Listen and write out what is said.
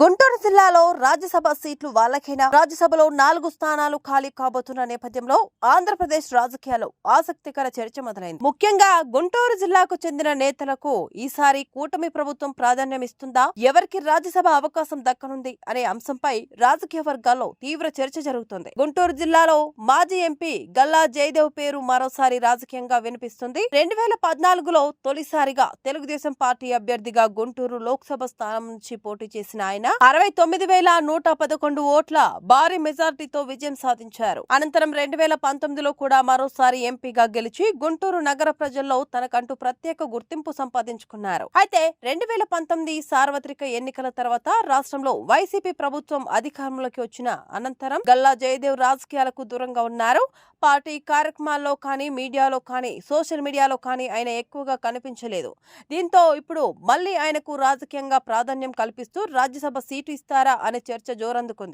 గుంటూరు జిల్లాలో రాజ్యసభ సీట్లు వాళ్ళకైనా రాజ్యసభలో 4 స్థానాలు ఖాళీ కాబోతున్న నేపథ్యంలో ఆంధ్రప్రదేశ్ రాజకీయాల్లో ఆసక్తికర చర్చ మొదలైంది. ముఖ్యంగా గుంటూరు జిల్లాకు చెందిన నేతలకు ఈసారి కూటమి ప్రభుత్వం ప్రాధాన్యం ఇస్తుందా, ఎవరికి రాజ్యసభ అవకాశం దక్కనుంది అనే అంశంపై రాజకీయ వర్గాల్లో తీవ్ర చర్చ జరుగుతుంది. గుంటూరు జిల్లాలో మాజీ ఎంపీ గల్లా జయదేవ్ పేరు మరోసారి రాజకీయంగా వినిపిస్తుంది. 2014లో తొలిసారిగా తెలుగుదేశం పార్టీ అభ్యర్థిగా గుంటూరు లోక్సభ స్థానం నుంచి పోటీ చేసిన ఆయన 69,111 ఓట్ల భారీ మెజార్టీతో విజయం సాధించారు. అనంతరం 2019లో కూడా మరోసారి ఎంపీగా గెలిచి గుంటూరు నగర ప్రజల్లో తనకంటూ ప్రత్యేక గుర్తింపు సంపాదించుకున్నారు. అయితే 2019 సార్వత్రిక ఎన్నికల తర్వాత రాష్ట్రంలో వైసీపీ ప్రభుత్వం అధికారంలోకి వచ్చిన అనంతరం గల్లా జయదేవ్ రాజకీయాలకు దూరంగా ఉన్నారు. పార్టీ కార్యక్రమాల్లో కానీ, మీడియాలో కానీ, సోషల్ మీడియాలో కానీ ఆయన ఎక్కువగా కనిపించలేదు. దీంతో ఇప్పుడు మళ్లీ ఆయనకు రాజకీయంగా ప్రాధాన్యం కల్పిస్తూ రాజ్యసభ సీటు ఇస్తారా అనే చర్చ జోరందుకుంది.